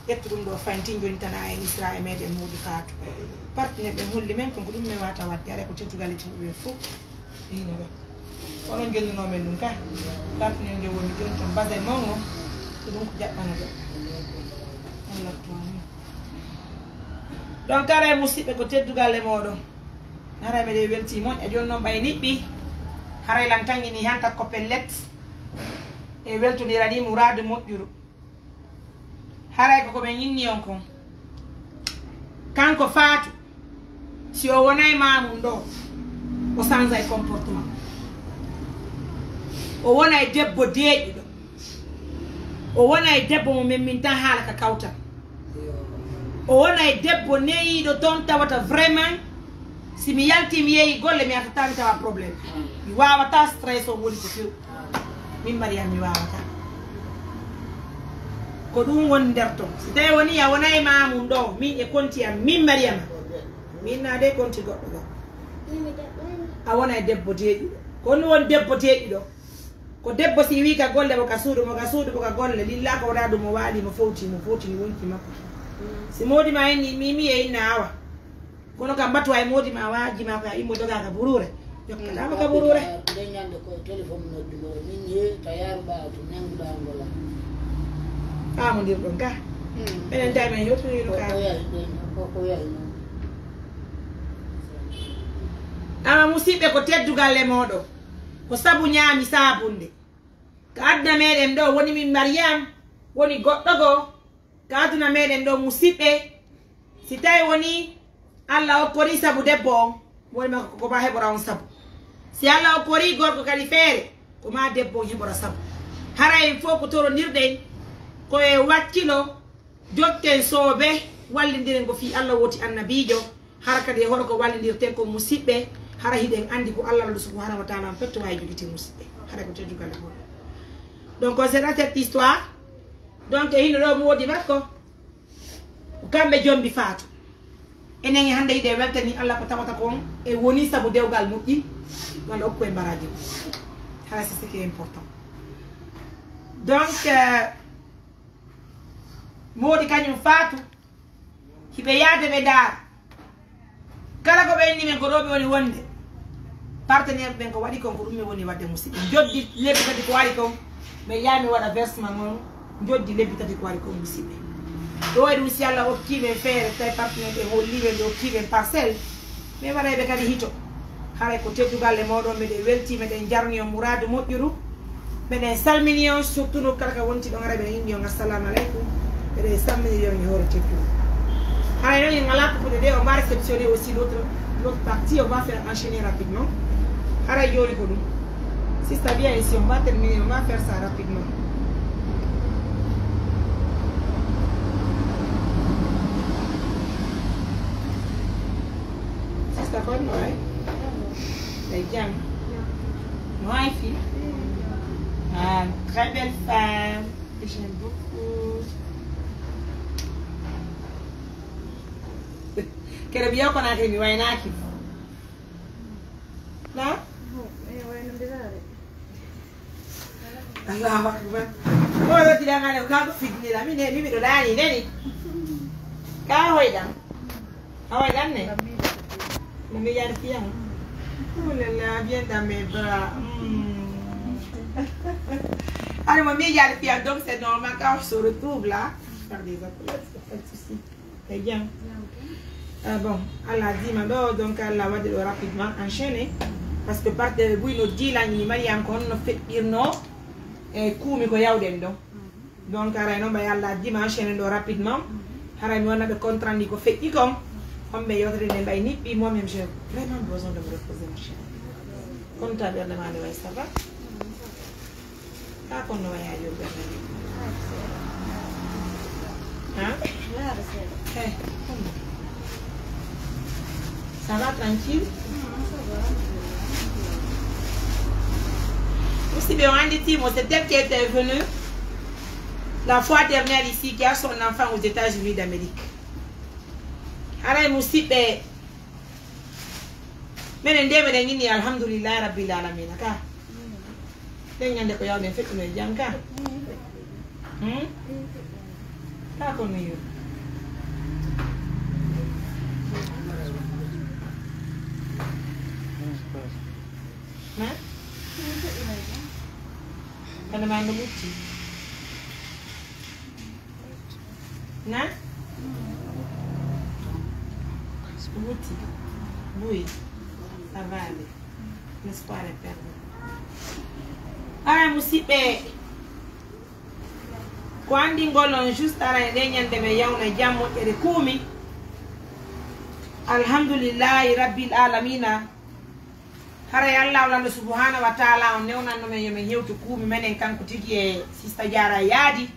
yettu dum do fanti joni tan ay Israel mede mudi faatu partenaire be holli men ko dum me wata wadde are ko tentugal ti be fu dina be onon gelluno men dum ka partenaire nge woni joni tan base mongo dum ko jabbana do Allah to donc kare musibe ko teddugal le modon hara be de welti mon e jonnon bay nibbi haray lan tangini hanka ko pellet e weltondirani muradu moƴƴuru haray ko men yinni on kon kanko faatu si o wonay mamum do o change comportement o wona e debbo deeƴuɗo o wona e debbo mo min tan haala ka kawta o wona e debbo neyiɗo toon tawata vraiment si mi yalti mi yeehi golle mi atata mi tawa probléme mi wawata stress o woni ko few min Mariama mi wawata ko ɗum woni nder ton si tawi woni a wona e mamum ɗo min e konti am min Mariama min nade konti goɗɗo ɗo a wona e debbo deeƴuɗo ko ɗum woni debbo deeƴuɗo ko debbo si wi ka golle mo ka suudu mo ka golle lilla ko waɗa ɗum mo waali mo fowti ni wonki makko si modi ma henni mimi e inna awa kono kam battu ay modi ma waaji ma ko immo doga ka burure jokkatama ka burure ñande ko téléphone noddugo min ye ta yaruɗa to nanguɗa ngola amodir ɗon ka enen tawi men yottoyino ka ko yahi noon ama musidɓe ko teddugal e moɗo ko sabu ñaami sabunde ko aduna meɗen ɗo woni min Mariama woni goɗɗo goo ko aduna meɗen ɗo musidɓe si tawi woni Allah hokkori sabu debbo on woni makko ko ma heɓora on sabu si Allah hokkori gorko kadi feere ko ma debbo on heɓora sabu hara en fof ko torondirɗen koye wakkilo jotten soobe wallidiren ko fi Allah woti annabijo hara kadi e hoto ko wallidirten ko musidɓe hara hiɗen andi ko Allah subhanahu wa taala petto wawi jogiti musidɓe hara ko teddugal e hoto donc c'est dans cette histoire donc hino ɗo mo wodi makko ko kamɓe jombi faatu enen hande yiɗe weltani Allah ko tawata kon e woni sabu dewgal moƴƴi walla hokku e mbaraji hala c'est ce qui est important donc moodi kañum faatu hiɓe yaade ɓe daara kala ko ɓe inni men ko ɗo ɓe woni wonde partenaire ɓen ko waɗi kon ko ɗum mi woni wadde musidɓe joddi lebbi kadi ko waɗi kon ɓe yaami waɗa versement on joddi lebbi kadi ko waɗi kon musidɓe ɗo e ɗum si Allah hokkiɓe feere tawi partenaire ɓe holliɓe ɓe hokkiɓe parcelle ɓe waɗayɓe kadi hito haray ko teddugal e moɗon meɗen welti meɗen jarni on mouradu moƴƴuru meɗen salmini on surtout no kala ka wonti ɗon ara ɓeɗen inni on assalamu aleykum meɗen salmini on e hoore teddugo haray noon en ala kokude ɗe on va réceptionner aussi l'autre partie on va faire enchaîner rapidement haray joni ko ɗum sista bien ici on va terminer on va faire ça rapidement sista kon noy day jàng noy fi très belle femme que j'aime beaucoup kere biyo ko na mi waynaki na Allahu akbar o do tira ngane ka ko fitni la mi ne mi do dani neni ka hoydan hoydan ne mi yar fiya oh là là viens dans mes bras allez moi mi yar fiya donc c'est normal quand je se retrouve là faire des accolades pas de souci c'est bien bon Allah dit ma donc Allah va dire rapidement enchaîner parce que par de buy no dilani Mariam ko no feɗɗirno e kuumi ko yawɗen ɗo donc aray noon ɓay Allah dima enchaîné ɗo rapidement haray mi wonnaɓe contrat ndi ko feƴƴi kon homɓe yewtere nde mbay niɓɓi moi-même j'ai vraiment besoin de me reposer ma chérie kono ta ɓerde ma nde way ça va ka konno wayajo ɓerde nde ça va tranquille aussi bien on dit Timo, c'est elle qui était venue la fois dernière ici, qui a son enfant aux États-Unis d'Amérique. Alors musibe menen de meden ni alhamdulillah rabbil alamin ka den nyande ko yawde fekk me janka ka ko ni yo na kana mando mutti na mutti oui ça va aller l'espoir est perdu ara musibe ko andi ngolon juste ara e nyande be yawna jammo e kuumi alhamdulillah rabbil alamin hara Allah wala subhanahu wa ta'ala on newnan no men yemen hewtu kuumi menen kanko tigi e sista Diarra yaadi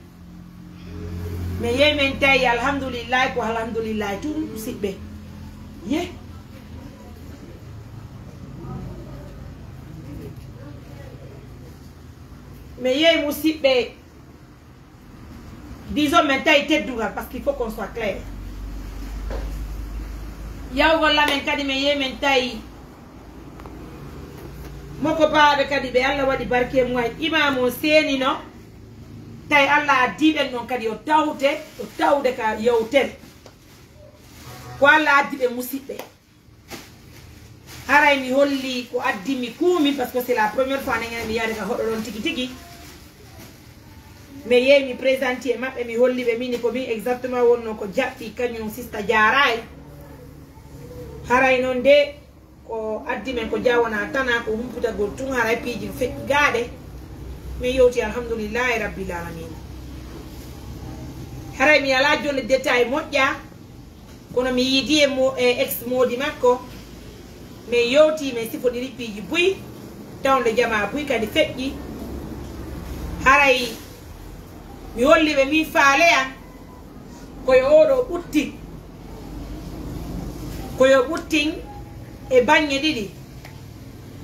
me yemen tay alhamdulillah ko alhamdulillah tum sibbe ye me ye musibbe disons maintenant était douga parce qu'il faut qu'on soit clair yaw golla men kadi me yemen tay moko baabe kadi be Allah wadi barke moy imam o seni no tay Allah diben non kadi o tawde ka yewten ko Allah addibe musibbe haray mi holli ko addimi kuumi parce que c'est la première fois nangena mi yaade ka hodo don tigi tigi me ye mi présenter mabbe mi holli be mini ko mi exactement wonno ko jatti kanyum sista Diarra haray non de ko addi men ko jawana tana ko humputa gol tun haray piji fekki gaade me yowti alhamdulillah rabbil alamin haray mi ala jonne détail modja kono mi yidi e ex modi makko me yowti me sifodiri piji buy tawde jama buy kadi fekki haray mi holli be mi faaleya koyo odo butti koyo butting e bagne didi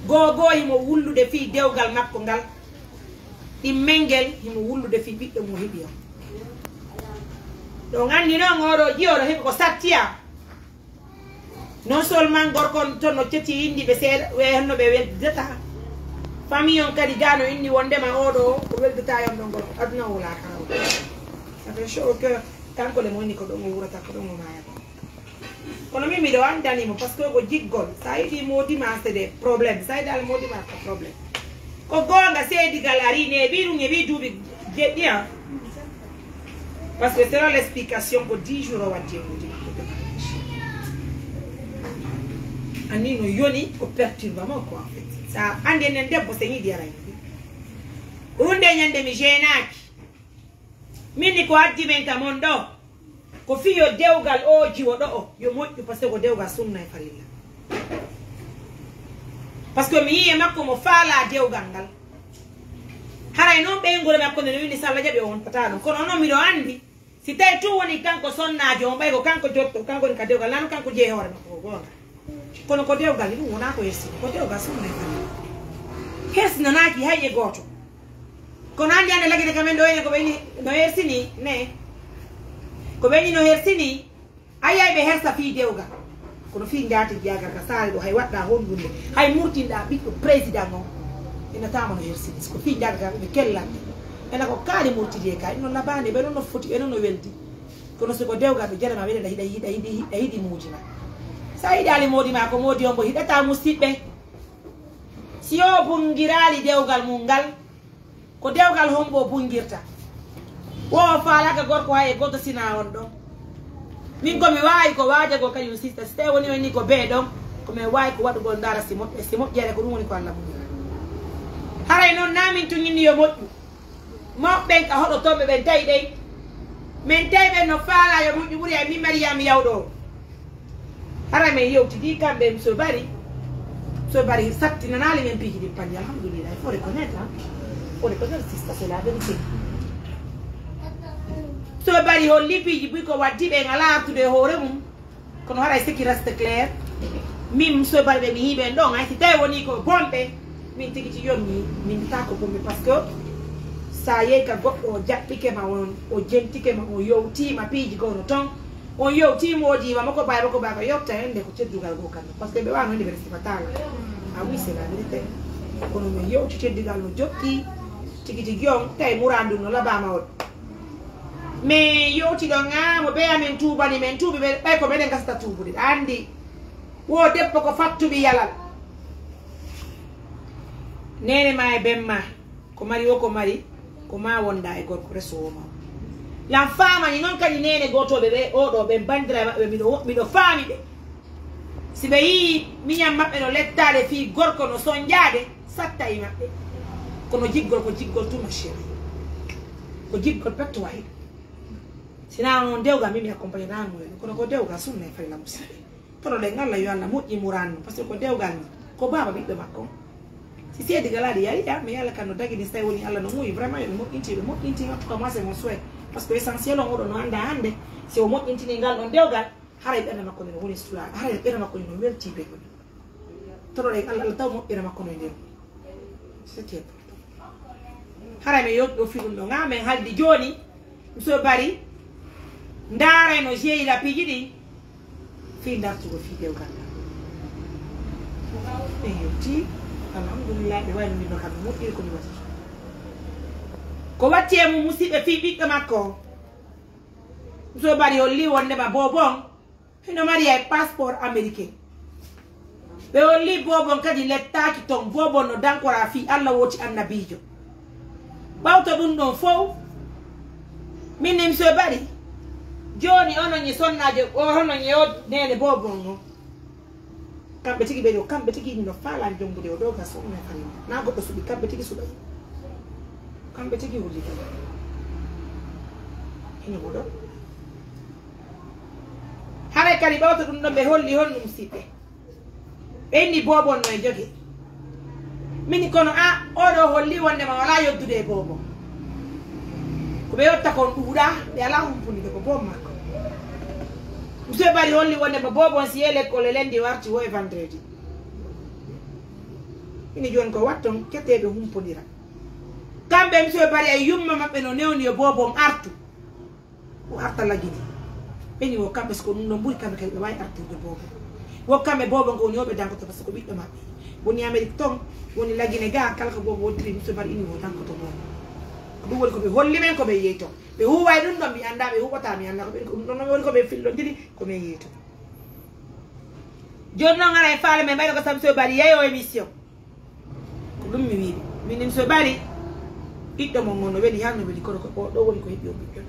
gogo himo wullude fi dewgal makko ngal immengel himo wullude fi biddo mo hebiyo do ngandi non odo jioro hebo ko sattia non seulement gorkon to no ceti indi be seeda we henno be weddata famille on kadi gano indi wondema odo ko weddata yon don gorko aduna wala kawo ça fait chaud que kanko le moni ko do mo wurata ko do mo maya kono mi do andani mo parce que ko jiggol sa yidi modi ma c'est des problèmes sa dal modi ma ko problème ko gonga seedi galari ne biru nge bi dubi dia parce que c'est l'explication ko 10 jours wati modi ani no yoni ko perturbement quoi en fait ça ande nen debbo se ni diara unde nyande mi jenaki mini ko addi men tamondo ko fiyo dewgal o jiwodo o yo moƴƴu parce que ko dewgal sunna e farilla parce que mi yiye makko mo faala dewgal ngal haray noon ɓeygol makko nde no wini salla jaɓi on pata ɗum kono noon miɗo andi si tawi tu woni kanko sonnajo on ɓay ko kanko jotto kanko woni ka dewgal nano kanko jeeyi hoore makko ko gonga kono ko dewgal ɗum wona ko hersini ko dewgal sunna e farilla hersinanaki hay e goto kono andi ande lagide kamen ɗo ene ko ɓeni no hersini ne ko ɓeni no hersini ayay ɓe hersa fi dewgal kono fi ngati jagal ka saare ɗo hay waɗɗa hondude hay murtinɗa ɓiɗɗo président o ina tama no hersini ko fi jagal ka ɓe kellanɓe ena ko kaali murtidi ka ino labande ɓe ɗon no foti ɓe ɗon no weldi kono siko dewgal ɓe jarama ɓeɗe hiɗi muujima sa yiɗi ali modi ma ko modi on mbo hiɗata musidɓe si o bungirali dewgal mum ngal ko dewgal hombo bungirta wo faalaka gorko hay e goto sina on ɗon min komi wawi ko waadego kañum sista so tawi woni woni ko bee ɗon komin wawi ko waɗugol dara si moƴƴere ko ɗum woni ko Allah muñira haray noon namin tuñinni yo moƴƴu moɓɓen ka hoɗotoɓe ɓen tawi ɗen min tawi ɓen no faala yo moƴƴu ɓuuri ay min mariyami yawɗo o haray min yewtidi kamɓe so bari sattinanali men piiji ɗin panni alhamdulillah il faut reconnaître sista c'est la vérité so bari holli piiji buy ko waddi ɓe ngala artude e hoore mum kono haray siki reste clair min so bari ɓe mi hiɓen ɗon ay si tawi woni ko bonɓe min tigi ti yon min ta ko bomɓe par ce que sa yeyi ka goɗɗo o jaɓɓike ma o jentike ma o yowtima piiji gono ton on yowtima o diwa mako baba yotta hende ko ceddugal go kamɓe par ce que ɓe wano hende ɓe resifatala ah oui c'est la vérité kono min yewti ceddugal no joɓɓi tigi tigi on tawi murandu no labama on mais yowti ɗo ngamo ɓe amin tubani men tuuɓi ɓay ko meɗen gasata tuubude andi wo debbo ko fattuɓi yalal nene ma e bemma ko mari wo ko mari ko ma wonda e gorko resowo ma lan famani noon kadi nene gotoɓe ɓe oɗo ɓe bandira maɓɓe miɗo faami ɓe si ɓe yii miñam maɓɓe no lettade fi gorko no sonjade satta e maɓɓe kono jiggol ko jiggol tuma chéri ko jiggol petto wayi sina non dewgal mimi accompagne namo kono ko dewgal sunna e farilla musidɓe tono ɗen Allah yo Allah moƴƴi muranno par ce que ko dewgal ni ko baba ɓiɗɗo makko si seedi galaaɗi yayiya mais yalla kan no dagui ni so tawi woni allah no muuyi vraiment yo moƴƴinti ɓe moƴƴinti en tout cas moi c'est mon souhait par ce que essentiel on oɗo no anda hande si o moƴƴintini ngal ɗon dewgal haray ɓerde makko no woni sula haray ɓerde makko no welti ɓe ɗum toroɗen allah allah taw moƴƴere makko no nder c'était haray mi yoɗi ɗo fi ɗum ɗo ga men haldi joni so bari ndaarayno jeeyi lapiji ɗi fi dartugo fi dewgal ɓe yetti alhamdulillah ɓe wayno ndino kam moƴƴiri komi wati ko watti e mum musidɓe fi ɓiɗɗo makko so bari holli wondema bobon hino mari ay passeport américain ɓe holli bobon kadi lettaki ton bobon no dankora fi allah woti annabijo ɓawto ɗum ɗon fof min nim so bari joni onon ñi sonnajo onon ñi o nene bobon no kamɓe tigi ɓeɗo kamɓe tigi no falani jongude o ɗo gas on fani na goɗɗo suuɓi kamɓe tigi suuɓay kamɓe tigi holli kam ina mo ɗon haray kadi ɓawto ɗum ɗon ɓe holli hon ɗum siɓɓe ɓe inni bobon no e jogue mini kono a oɗo holli wondema wala yoddude e bobon ko ɓe yotta kon ɗuuɗa ɓe ala humpunide ko bom makko monsieur bari holli wondema bobon si ye l'école lendi warti wo e vendredi mini joni ko watton ketteɓe humpodira kamɓe monsieur bari ay yumma mabɓe no newni yo bobon artu o arta lagidi ɓeni wo kamɓe siko ɗum ɗon ɓuuri kamɓe kadi ɓe wawi artude bobon wo kamɓe bobon ko woni yoɓe dankoto par ce que ɓiɗɗo maɓɓe woni amérique ton woni lagine ga kala ko bobo wontiri monsieur bari ini wo dankoto bobon ɗum woni koɓe holli men koɓe yeyto ɓe huway ɗum ɗon mi anda ɓe huɓata mi anda koɓe ɗum ɗon woni koɓe fillodiri komin yeyto joni noon ara e faale men ɓayno ko sam so bari yeyo émission ko ɗum mi wiɓe minin so bari ɓiɗɗo mon on no weeli hanno weeli kono ko ɗo woni ko heeɓi o ɓiɗɗo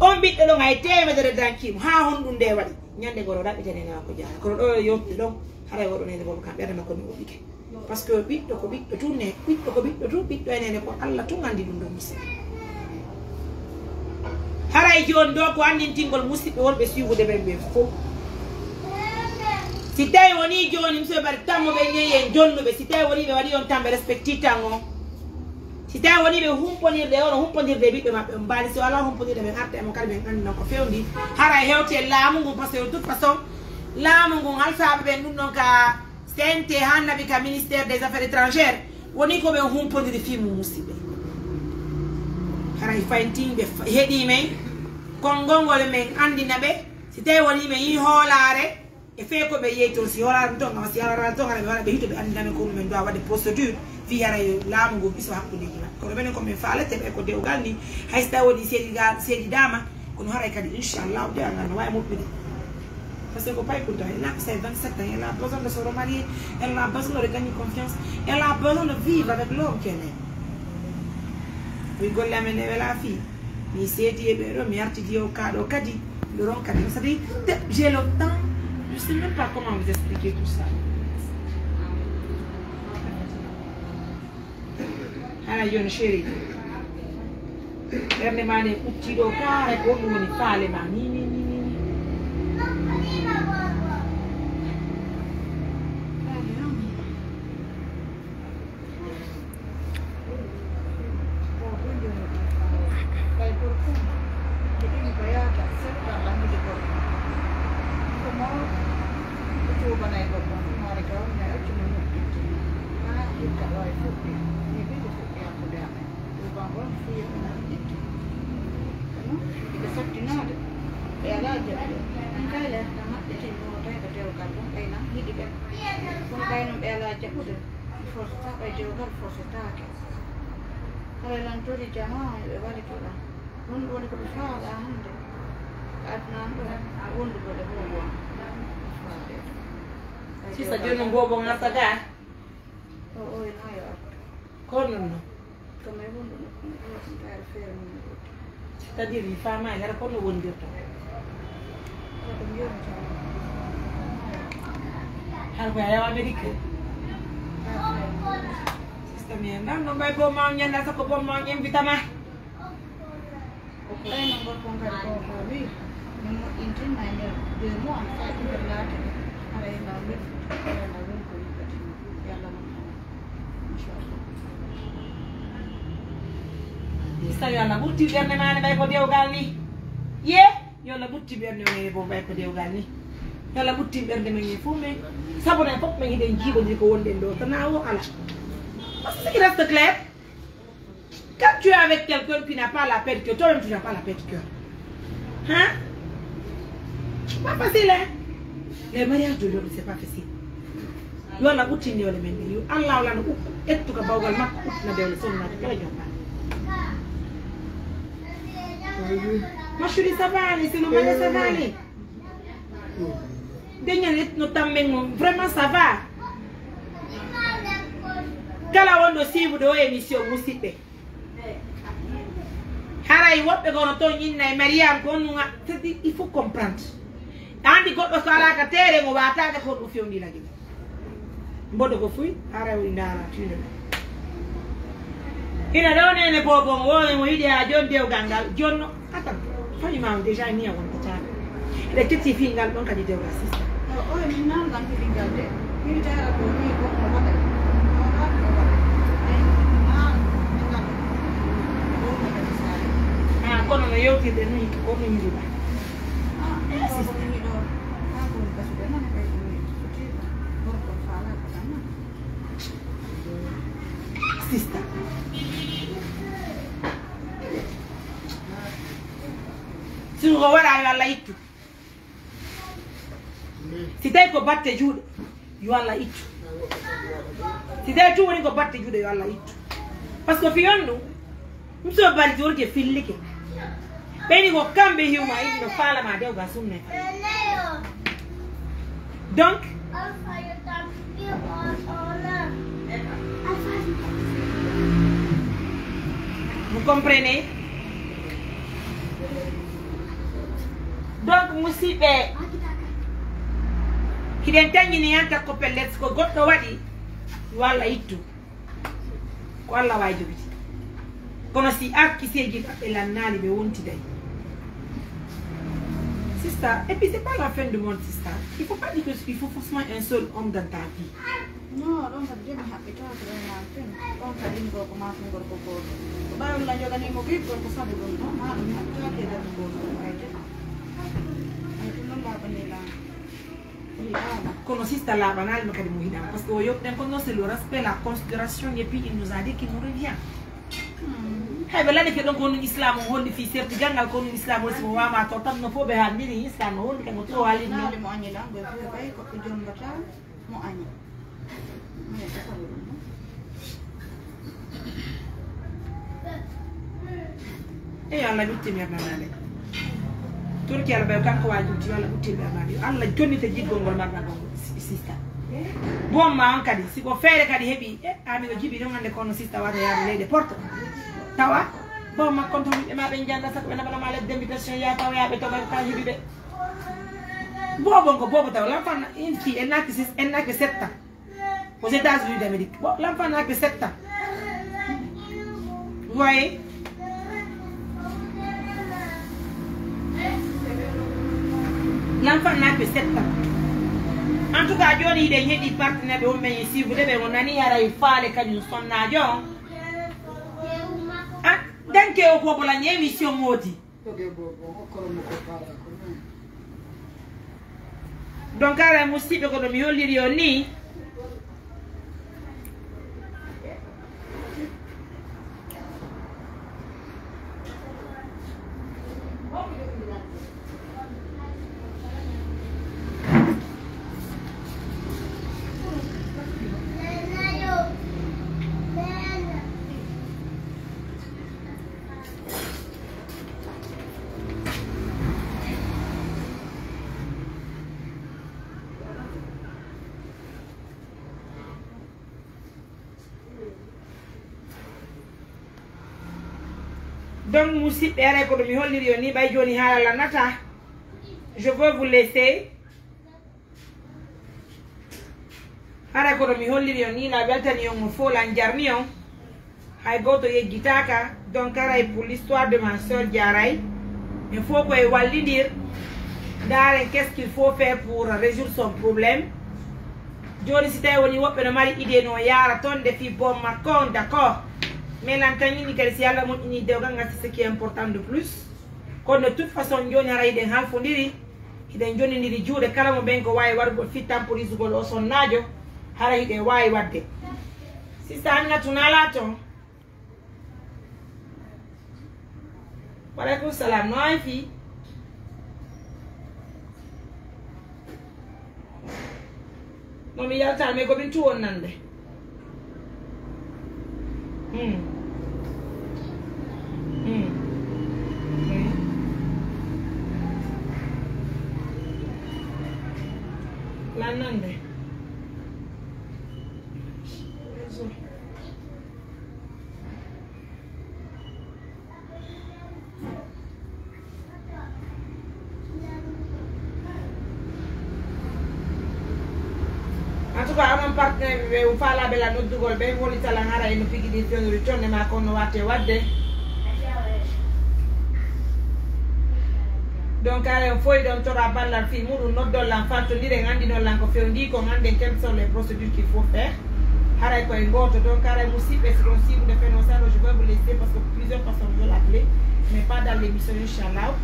on ɓiɗɗo ɗon hay temedere dankimo ha honɗum nde waɗi ñande goro raɓɓitenene makko jaara kono ɗo yewtude ɗon haray oɗo nene bobo kam ɓerde makko mi woɗɗike par ce que ɓiɗɗo ko ɓiɗɗo tun ne ɓiɗɗo ko ɓiɗɗo tun ɓiɗɗo enene ko allah tun andi ɗum ɗo musidɓe haray joni ɗo ko andintingol musidɓe wonɓe suivude ɓen ɓe fof si tawi woni joni monsieur bari tammoɓe ñeyi en jonnuɓe si tawi woni ɓe waɗi on tan ɓe respecti tan o si tawi woni ɓe humponirde ono humpodirde ɓiɓɓe maɓɓe on mbaali so ala humpodirde ɓen arta emo kadi ɓen andi non ko fewndi haray hewte e laamu ngun par ce que de toute façon laamu ngun halsaɓe ɓen ɗum ɗon ka CNT hannaɓe ka ministére des affaires étrangères woni ko ɓen humpodiri fimu musidɓe haray fayntinɓe heeɗi men konngolngol men andina ɓe si tawi woni ɓe yi hoolare e fee ko ɓe yeyi toon si hoolare ton ama si hoolare ton hara ɓe waɗa ɓe hito ɓe andina men ko ɗumen dowa waɗde procédure fi haray laamu ngu ɓiso hakkudeji maɓɓe kono ɓenen komin faalete ɓe ko dewgal ni hay so tawi woni seedi dama kono haray kadi inchallah dewgal no wawi moƴƴude parce que ko paykunta elle a ses 27 ans elle a besoin de se remarier elle a besoin de gagner confiance elle a besoin de vivre avec l'homme qu'elle aime wi golle amen e wela fi mi seedi e ɓeɗo mi yartidi o kaɗo kadi le ron kadi ça dit j'ai le temps je sais même pas comment vous expliquer tout ça hana joni chéri ɓerde ma ne ɓuttiɗo kare ko ɗum woni faale ma ni sisa joni bobo ngarta ga kono no c'est-à-dire mi fama gara kono wondirta har ko yawa Amerique sista mi ndan no bay bo ma nyanda sa ko bo ma invita ma Ay nang ko kung ko wi mo intin na niya mo ang sa lahat Mista yo la butti berne mane bay ko dewgal ni ye yo la butti berne me bo bay ko dewgal ni yo la butti berne me fu me sabone fop me hiden jibo ni ko wonde do tanawo ala parce que il reste clair quand tu es avec quelqu'un qui n'a pas la paix de cœur, toi-même tu n'as pas la paix de cœur. Hein? C'est pas facile, hein? Les mariages de l'homme, c'est pas facile. Yo la butti ni wala men yo Allah wala no ettu ka bawgal makko na dewle sonna kala jomba. Ma chérie, ça va aller, c'est le mariage, ça va aller. Vraiment, ça va. Kala wondo sibu do émission musibe. Haray wobbe gono to nyinna Mariam ko nunga, il faut comprendre. Andi goddo so ala ka tere mo wata ko do fewndi la giga. Mbodo ko fuy haray wi ndara tinde. Ina do nene bobo wo mo ide a jonde o gangal jonno atan fani ma déjà ni a wonta ta le teti fingal don ka di dewa sister o ni nan lan fingal de ni tara ko ni ko ko wata ah kono no yoti de ni ko ni ndi ba sister ni do ha ko ka su de na ka ni ti ko ko fala ka na sister si wala yo la itu si dai ko batte juude yo alla itu si dai tu woni ko batte juude yo alla itu parce que fi yondu mso bali jorke fillike beni ko kambe hiuma no fala ma dew ga sunne donc vous comprenez? Donc musibe kiden tangini yanta ko pellets ko goddo wadi wala ittu ko Allah way jogiti kono si akki seji e lannali be wonti day sister et puis c'est pas la fin du monde sister il faut pas dire qu'il faut forcément un seul homme dans ta vie no don't have to happy to na pen on ka dingo ko ma ngor ko ko ba la joga ni mo ki ko sabu no ma no ha to ke da ko consiste à la banale parce que yo c'est le respect, la considération et puis il nous a dit qu'il nous revient. Hey, ben là que donc on islam on dit fils certes gangal ko islam aussi mo ma to tam no fo be han ni islam on dit ko to wali no mo anyi la be bay ko jom bata mo anyi e alla bitti mi arnale turki ala be kanko wajuti wala bitti be arnale alla jonni te jiggo ngol marna ko sista bom ma an kadi siko feere kadi hebi ami go jibi don ande kono sista wata yaade leyde porto tawa bom ma konto mi ma be janda sak be na bala ma lettre d'invitation ya taw ya be to ka hebi be bobo ko bobo taw l'enfant une fille elle n'a que 7 ans aux États-Unis d'Amérique. Bon, l'enfant n'a que 7 ans. Vous voyez? L'enfant n'a que 7 ans. En tout cas, Johnny, il y a des partenaires de l'homme ici. Vous devez on a ni à la faire les cas du son nadio. Ah, donc au bobo la émission maudit. Donc à la musique de l'économie, on l'ironie. Donc, Moussi, je veux vous laisser. Donc, pour l'histoire de ma soeur Diaray, il faut que je dire Darren, qu'est-ce qu'il faut faire pour résoudre son problème? Joni si tawi woni woɓɓe no mari idée no yaara toon defi bon makko d'accord, mais lantañini kadi si Allah moƴƴini dewgal gati ce qui est important de plus. Kono de toute façon joni hara hiɗen halfodiri hiɗen jonidiri juuɗe kala mo ɓen ko wawi wargol fit temporisugol o sonnajo hara hiɗen wawi wadde. Sista Aminatu nala toon? Waleykum salam, no ay fi? No mi yalta me ko bin tuwon nande. La nande. En tout cas, on partenaire on parle de la note de gol ben woni tala ngara en pigi di fion ritorne ma kono wate wadde. Donc on foi don tora balla fi mudu noddol lan fatto dire ngandi non lan ko fewndi ko ngande quelles sont les procédures qu'il faut faire. Haray ko en goto donc haray musibe si on si vous de faire ça je vais vous laisser parce que plusieurs personnes veulent appeler mais pas dans l'émission inchallah.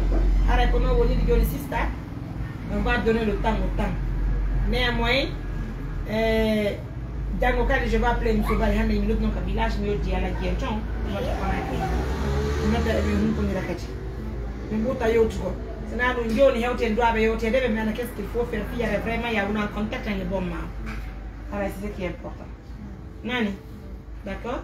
Haray ko no woni di joni sista. On va donner le temps au temps. Néanmoins Dango kadi je vais appeler M. Bari hande minute non ka village mi yoddi ala gienton wala ko nata e mun ko ni rakati min buta yowtugo sana no joni hewten doabe yewtede be mena qu'est-ce qu'il faut faire fiare vraiment ya una contact avec le bon ma voilà c'est ce qui est important nani d'accord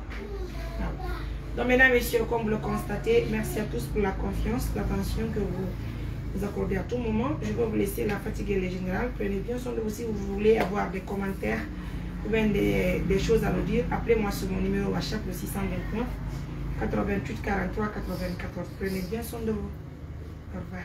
donc mesdames et messieurs comme vous le constatez merci à tous pour la confiance l'attention que vous accordez à tout moment. Je vais vous laisser la fatiguer les générales. Prenez bien soin de vous si vous voulez avoir des commentaires ou bien des choses à nous dire. Appelez-moi sur mon numéro WhatsApp le 629 88 43 94. Prenez bien soin de vous. Au revoir.